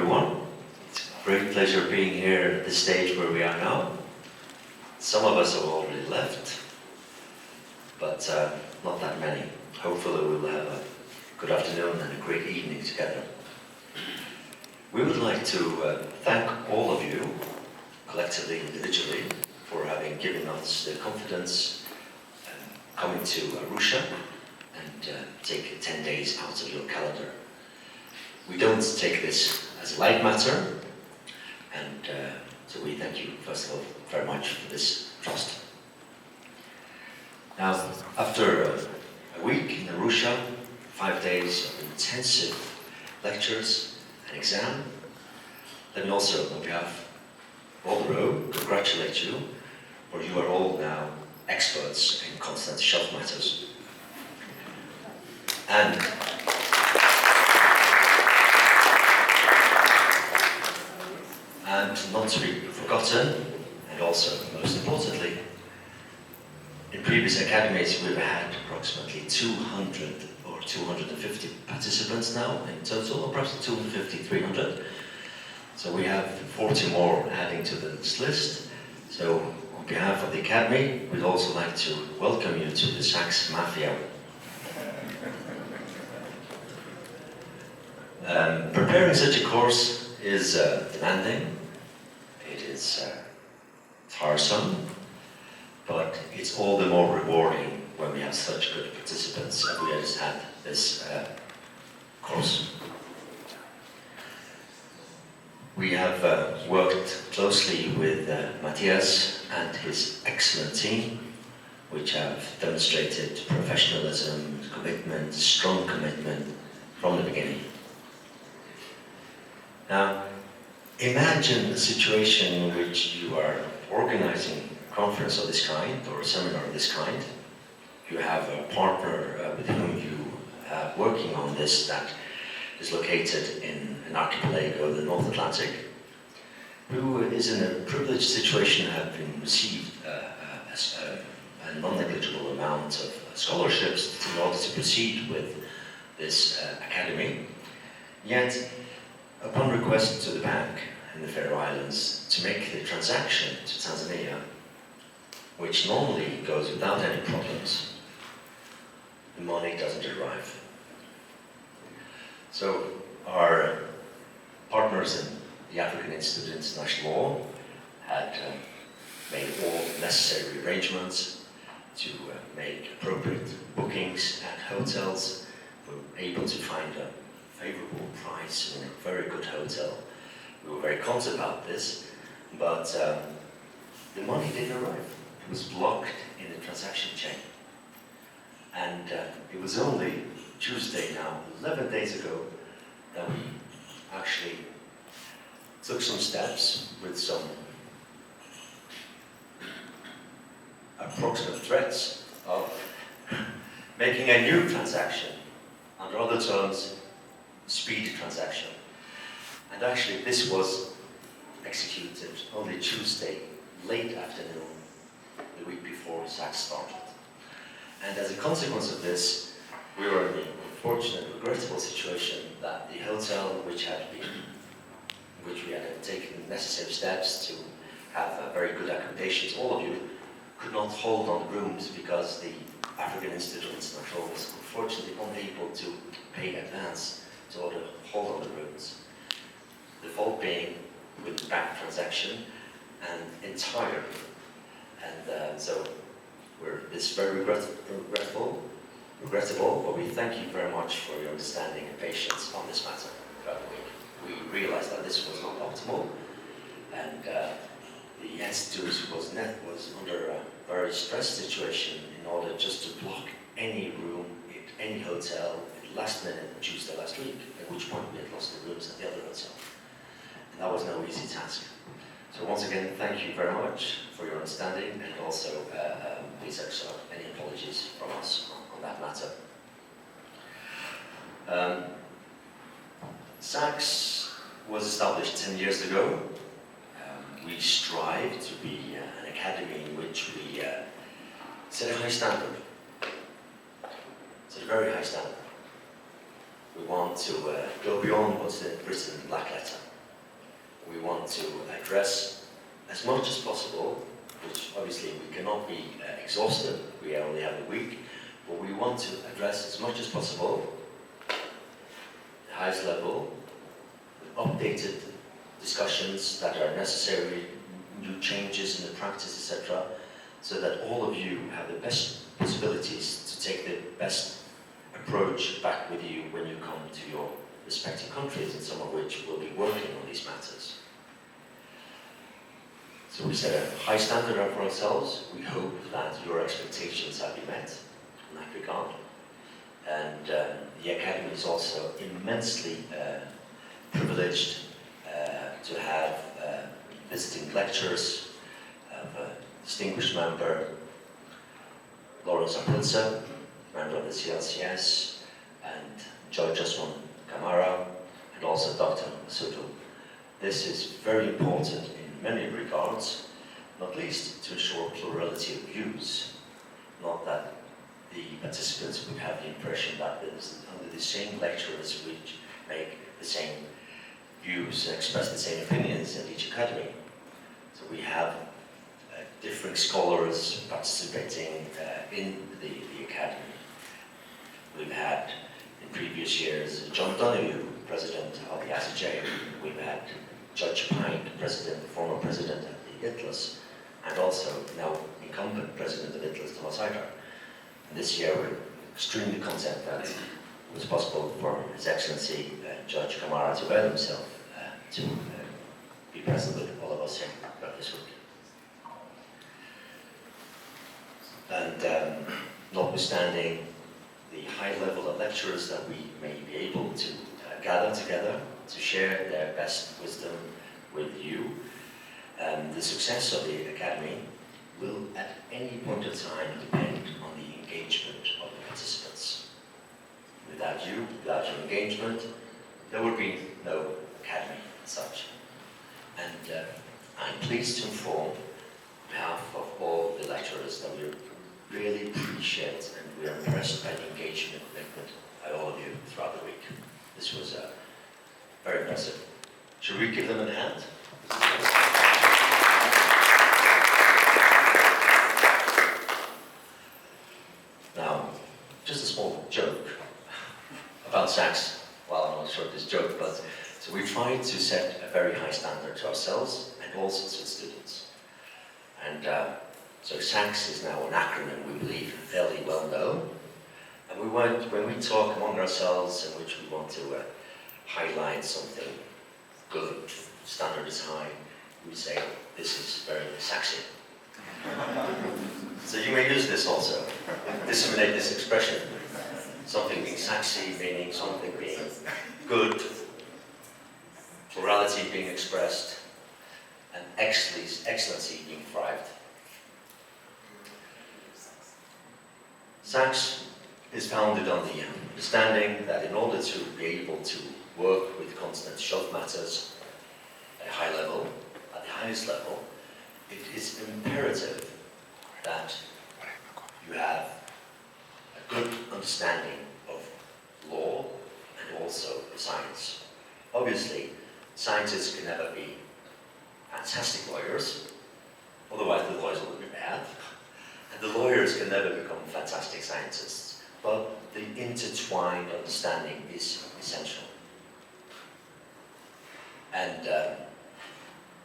everyone. It's a great pleasure being here at the stage where we are now. Some of us have already left, but not that many. Hopefully we will have a good afternoon and a great evening together. We would like to thank all of you, collectively, individually, for having given us the confidence coming to Arusha and take 10 days out of your calendar. We don't take this as a light matter, and so we thank you, first of all, very much for this trust. Now, after a week in Arusha, 5 days of intensive lectures and exam, let me also, on behalf of all the row, congratulate you, for you are all now experts in continental shelf matters. And not to be forgotten, and also most importantly, in previous academies we've had approximately 200 or 250 participants now in total, or perhaps 250, 300. So we have 40 more adding to this list. So on behalf of the Academy, we'd also like to welcome you to the Sax Mafia. Preparing such a course is demanding, it is tiresome, but it's all the more rewarding when we have such good participants and we just had this course. We have worked closely with Matthias and his excellent team, which have demonstrated professionalism, commitment, strong commitment from the beginning. Now, imagine a situation in which you are organizing a conference of this kind or a seminar of this kind. You have a partner with whom you are working on this that is located in an archipelago of the North Atlantic, who is in a privileged situation, having received a non-negligible amount of scholarships in order to proceed with this academy. Yet, upon request to the bank in the Faroe Islands to make the transaction to Tanzania, which normally goes without any problems, the money doesn't arrive. So our partners in the African Institute of International Law had made all necessary arrangements to make appropriate bookings at hotels. We were able to find a favorable price in a very good hotel. We were very conscious about this, but the money didn't arrive. It was blocked in the transaction chain. And it was only Tuesday now, 11 days ago, that we actually took some steps with some approximate threats of making a new transaction, under other terms, speedy transaction. And actually this was executed only Tuesday, late afternoon, the week before Sax started. And as a consequence of this, we were in the unfortunate, regrettable situation that the hotel which we had taken necessary steps to have very good accommodations, all of you, could not hold on rooms because the African Institute of International Law was unfortunately unable to pay advance to order hold on the rooms. The fault being with the bank transaction and entire. And so we're this very regrettable, but we thank you very much for your understanding and patience on this matter throughout the week. We realized that this was not optimal, and the Institute was under a very stressed situation in order just to block any room at any hotel at last minute Tuesday last week, at which point we had lost the rooms at the other hotel. And that was no easy task. So once again, thank you very much for your understanding, and also please accept any apologies from us on that matter. Sax was established 10 years ago. We strive to be an academy in which we set a high standard. Set a very high standard. We want to go beyond what's written in black letter. want to address as much as possible, which obviously we cannot be exhausted, we only have a week, but we want to address as much as possible, the highest level, with updated discussions that are necessary, new changes in the practice, etc., so that all of you have the best possibilities to take the best approach back with you when you come to your respective countries, and some of which will be working on these matters. So we set a high standard up for ourselves. We hope that your expectations have been met in that regard. And the Academy is also immensely privileged to have visiting lecturers of a distinguished member, Lawrence Aprilza, member of the CLCS, and George Osman Kamara, and also Dr. Masudu. This is very important in many regards, not least to ensure plurality of views, not that the participants would have the impression that there's only the same lecturers which make the same views and express the same opinions in each academy. So we have different scholars participating in the academy. We've had in previous years John Donoghue, president of the AIIL. We've had Judge Pine, former president of the ITLAS, and also now incumbent president of ITLAS, Thomas Haidar. And this year we're extremely content that it was possible for His Excellency Judge Kamara to avail himself to be present with all of us here this week. And notwithstanding the high level of lecturers that we may be able to gather together to share their best wisdom with you, the success of the Academy will at any point of time depend on the engagement of the participants. Without you, without your engagement, there would be no Academy as such. And I'm pleased to inform on behalf of all the lecturers that we really appreciate and we are impressed by the engagement and commitment by all of you throughout the week. This was very impressive. Should we give them a hand? Now, just a small joke about SACS. Well, I'm not sure this joke, but so we tried to set a very high standard to ourselves and also to the students. And so SACS is now an acronym we believe fairly well known. And when we talk among ourselves in which we want to highlight something good, standard is high, we say this is very SACSy. So you may use this also, disseminate this expression. Something being SACSy, meaning something being good, plurality being expressed, and excellency being thrived. SACS is founded on the understanding that in order to be able to work with continental shelf matters at a high level, at the highest level, it is imperative that you have a good understanding of law and also science. Obviously, scientists can never be fantastic lawyers, otherwise the lawyers will be bad. And the lawyers can never become fantastic scientists, but the intertwined understanding is essential. And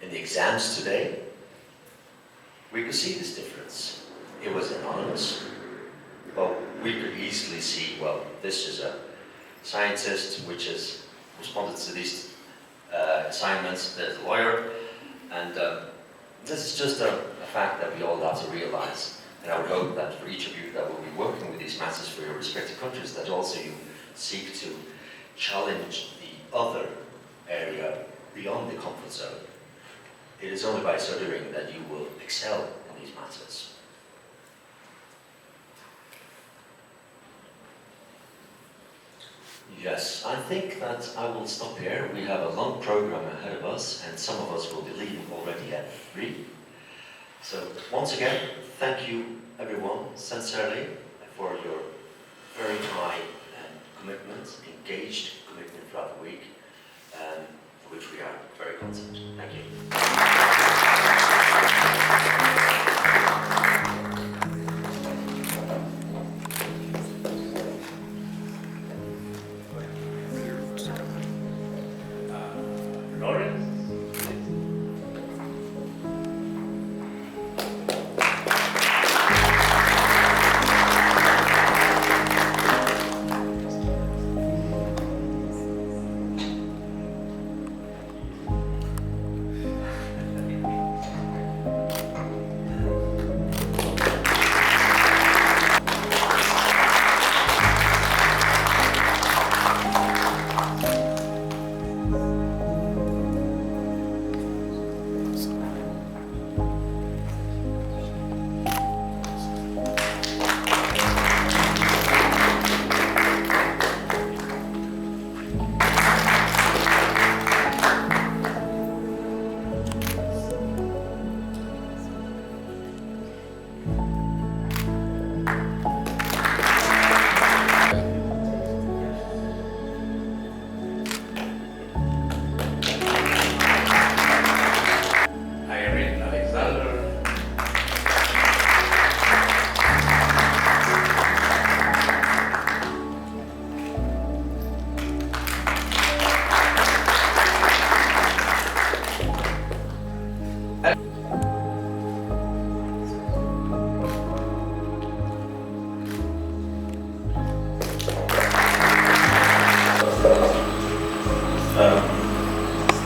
in the exams today, we could see this difference. It was anonymous, but we could easily see, well, this is a scientist which has responded to these assignments, there's a lawyer, and this is just a fact that we all have to realize. And I would hope that for each of you that will be working with these matters for your respective countries, that also you seek to challenge the other area beyond the comfort zone. It is only by so doing that you will excel in these matters. Yes, I think that I will stop here. We have a long program ahead of us, and some of us will be leaving already at 3. So once again, thank you everyone sincerely for your very high commitment, engaged commitment throughout the week, for which which we are very concerned. Thank you. Lauren?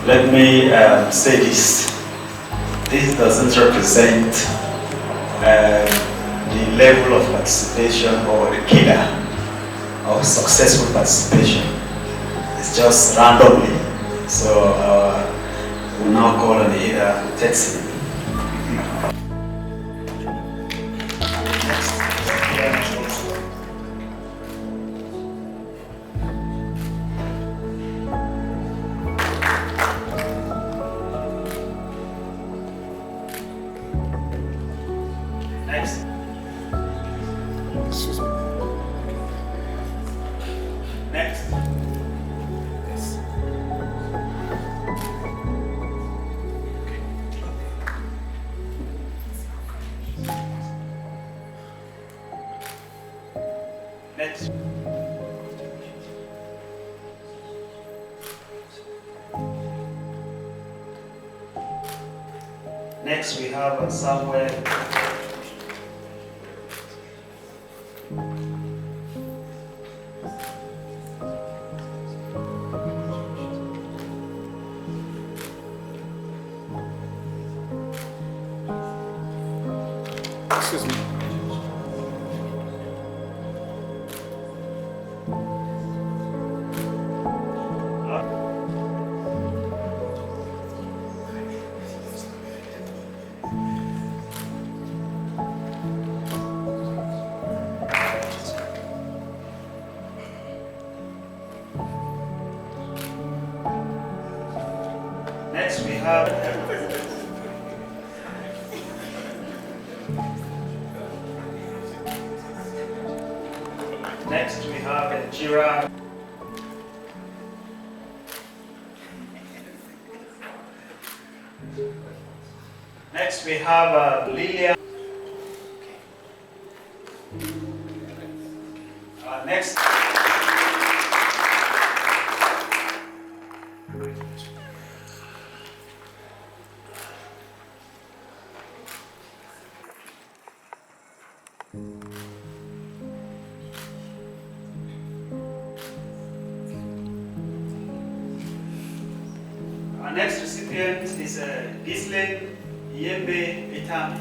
Let me say this. This doesn't represent the level of participation or the killer of successful participation. It's just randomly. So we'll now call on the text. Next. Excuse me. Next. Yes. Next. Next we have Samuel. Excuse me. Next we have Next we have Jira. Next we have Lilia. Next. Our next recipient is Ghislaine Yembe Itami.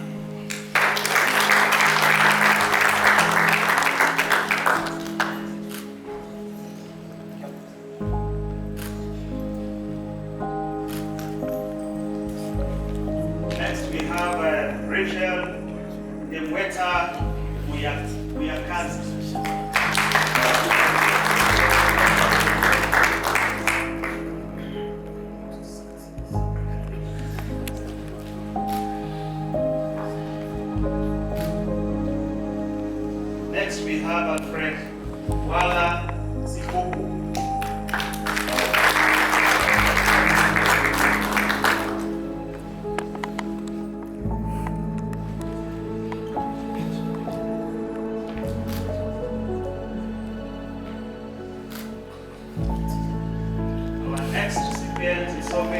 Next we have Rachel Demweta Muyakazi. Next we have Alfred Wala Sipoku.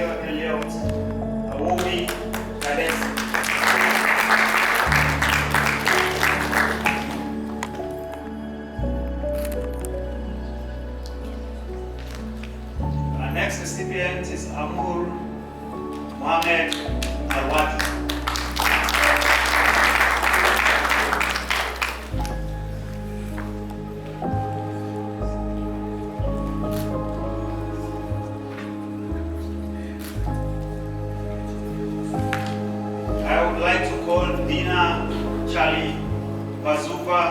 Elliot Awobi Kadesi. Our next recipient is Amur Mohamed Awadi. I would like to call Dina Charlie Bazuva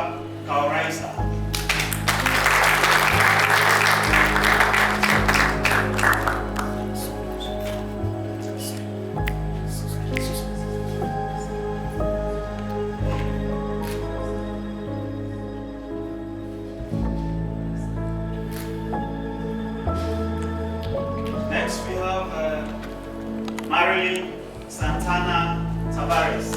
Kauraisa. Next we have Marilyn Santana Tavares.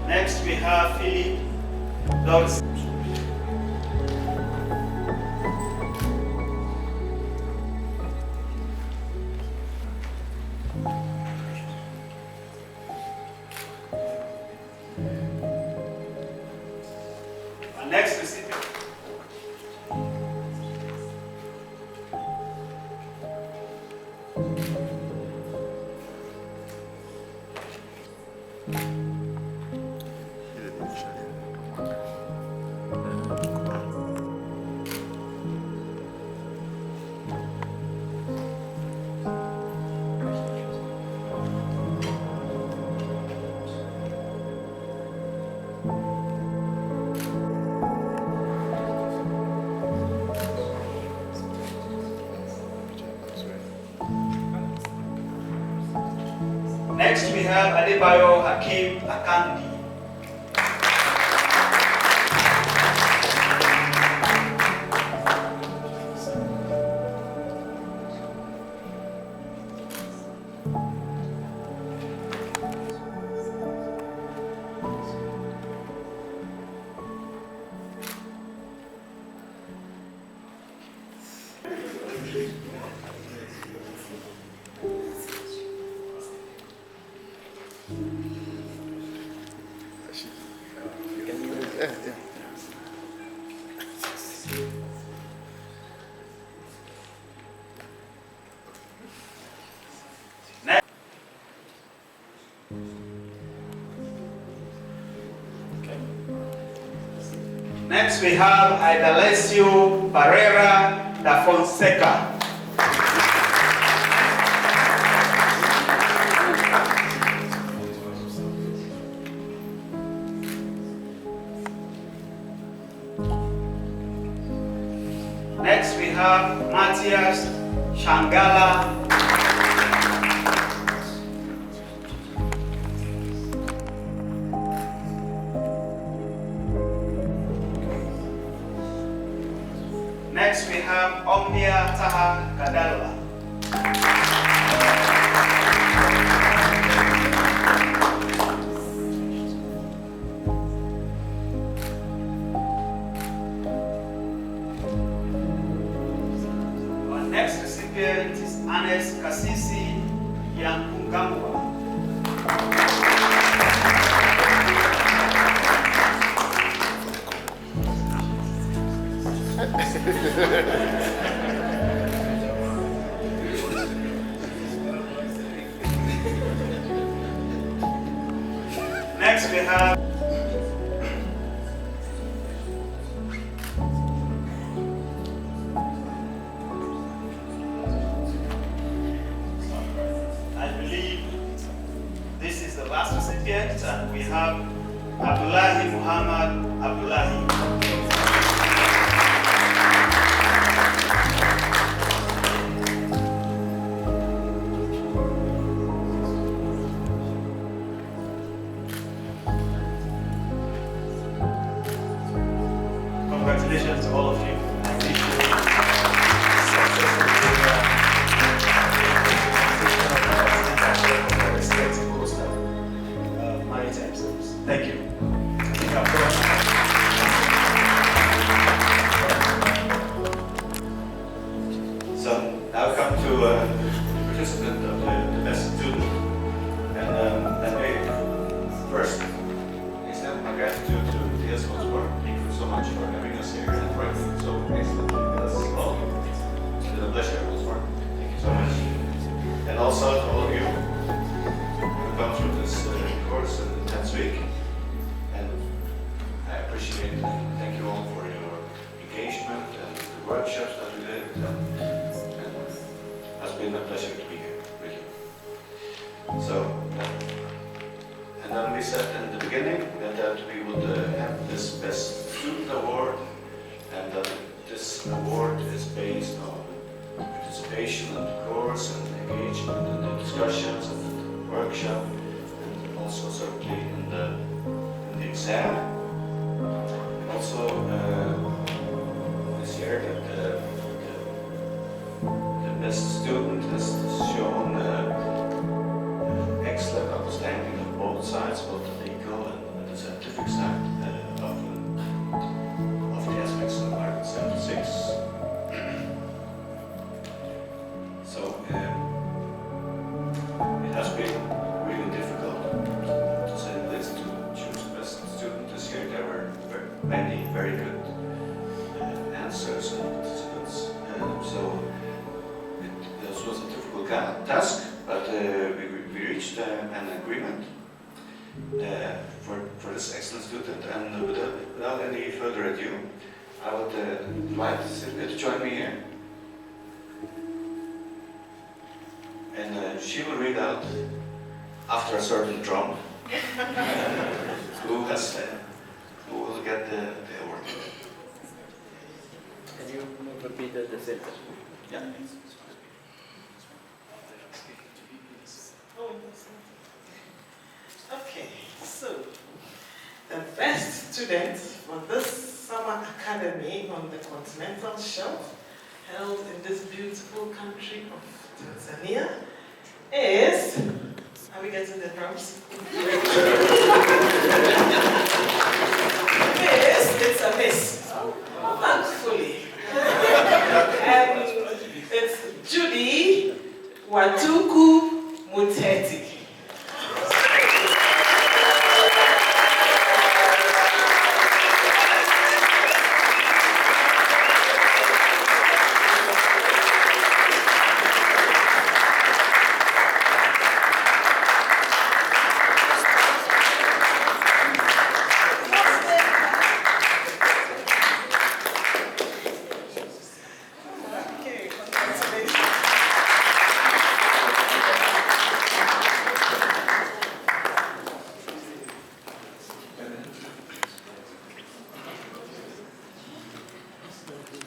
Next we have Philip Dodds. Our next recipient. Next we have Adebayo Hakim Akandi. Next we have Idalesio Barrera da Fonseca. Next we have Matthias Shangala. Next we have Omnia Taha Kadala. Our next recipient is Anes Kasisi Yankungangwa. Next we have I believe this is the last recipient, and we have Abdullahi Muhammad Abdullahi. Congratulations to all of you. I wish you successful respective coastal maritime service. Thank you. I think So now come to the participant of the best student. And maybe first, extend my gratitude to T.S. Hotspur. Thank you so much for having us here and working so excellently with us as well. It's been a pleasure, Hotspur. Thank you so much. And also to all of you who come through this course in the 10th week. And I appreciate it. Thank you all for your engagement and the workshops that we did. It's been a pleasure to be here with you. So, and then we said in the beginning that we would have this Best Student Award, and this award is based on participation in the course and engagement in the discussions of the workshop, and also certainly in the exam. And also this year that the best student has shown excellent understanding of both sides, both the legal and the scientific side of the aspects of Article 76. So it has been really difficult, to say the least, to choose best student this year. There were many very good answers and participants. So this was a difficult task, but we reached an agreement for this excellent student. And without any further ado, I would invite Sylvia to join me here. And she will read out, after a certain drum, who will get the award. Can you repeat the sentence? Yeah. Okay, so the best student for this summer academy on the continental shelf held in this beautiful country of Tanzania is, are we getting the drums? It's a miss, thankfully. And it's Judy Watuku Muteti. Okay, congratulations.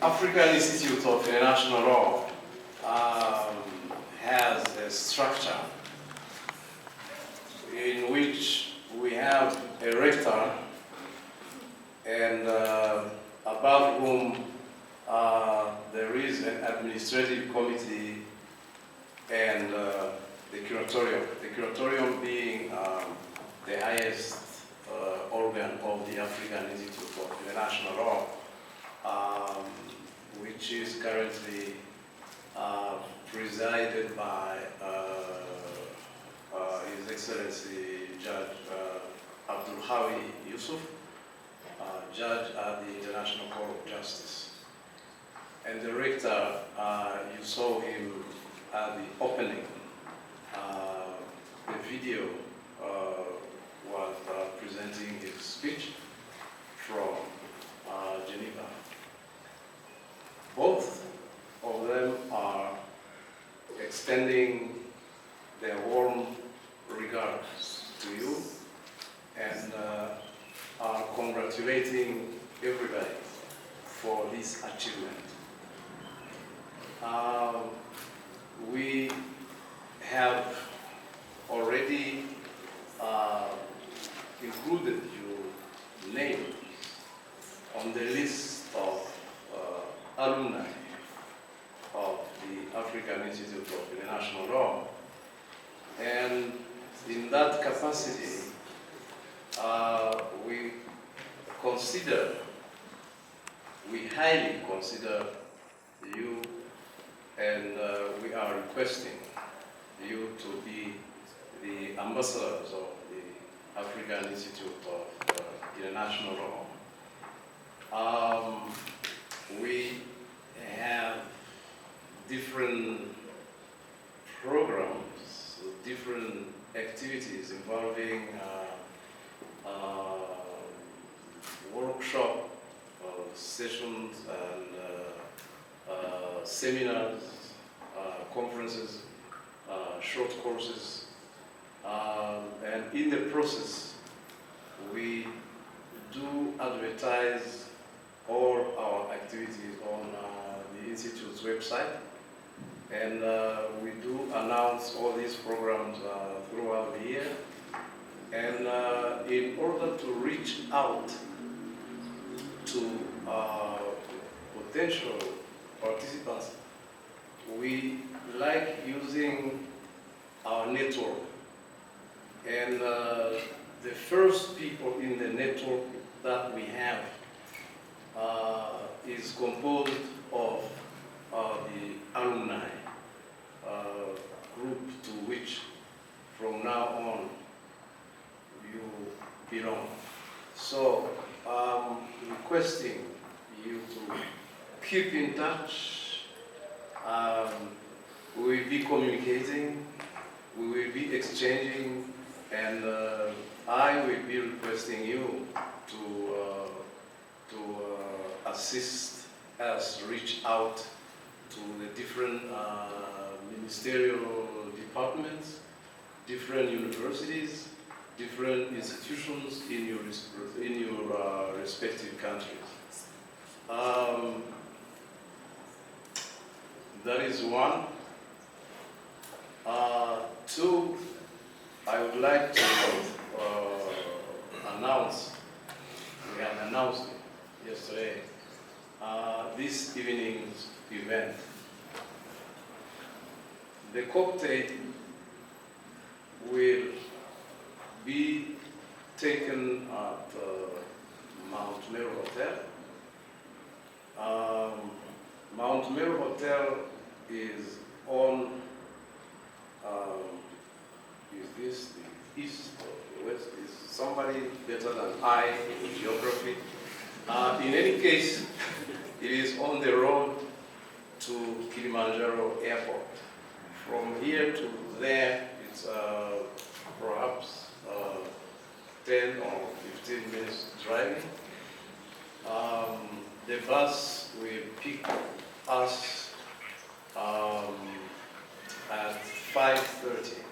African Institute of International Law has a structure in which we have a rector and above whom there is an administrative committee and the curatorium. The curatorium being the highest organ of the African Institute of International Law, which is currently presided by His Excellency Judge Abdul Hawi Yusuf, Judge at the International Court of Justice. And the rector, you saw him at the opening. The video was presenting his speech from Geneva. Both of them are extending their warm regards to you and are congratulating everybody for this achievement. We have already included your name on the list of alumni of the African Institute of International Law, and in that capacity, highly consider you, and we are requesting you to be the ambassadors of the African Institute of International Law. We have different programs, different activities involving workshop sessions and seminars, conferences, short courses, and in the process we do advertise all our activities on the Institute's website, and we do announce all these programs throughout the year. And in order to reach out to potential participants, we like using our network. And the first people in the network that we have is composed of the alumni group to which from now on you belong. So requesting you to keep in touch. We will be communicating, we will be exchanging, and I will be requesting you to assist us reach out to the different ministerial departments, different universities, different institutions in your respective countries. That is one. Two, I would like to announce, we have announced it yesterday, this evening's event. The cocktail will be taken at Mount Meru Hotel. Mount Meru Hotel is on, is this the east or the west? Is somebody better than I in geography? In any case, it is on the road to Kilimanjaro Airport. From here to there, it's perhaps 10 or 15 minutes driving. The bus will pick us at 5:30.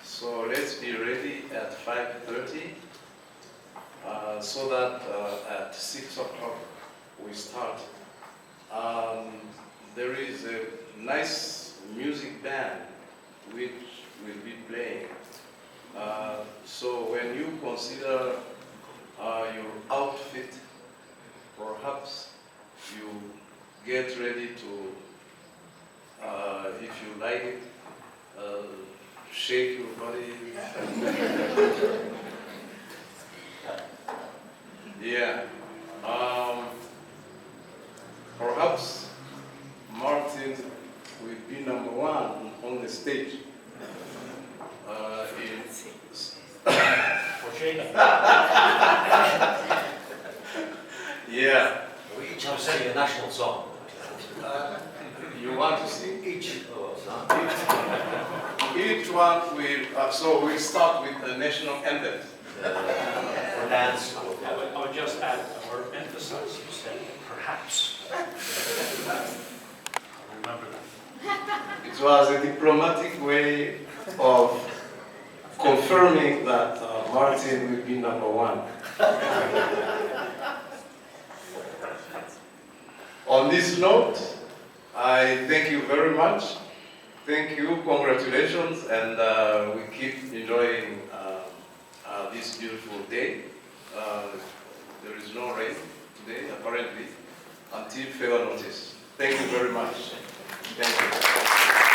So let's be ready at 5:30 so that at 6 o'clock we start. There is a nice music band which will be playing. So when you consider your outfit, perhaps you get ready to, if you like it, shake your body. Yeah. Perhaps Martin will be number one on the stage. Yeah. We each have to sing a national song. You want to sing? Each of us, Each one will, so we'll start with the national anthem. for dance. I would just add a word emphasize. You said perhaps. I'll remember that. It was a diplomatic way of confirming that Martin will be number one. On this note, I thank you very much. Thank you, congratulations, and we keep enjoying this beautiful day. There is no rain today, apparently, until further notice. Thank you very much. Thank you.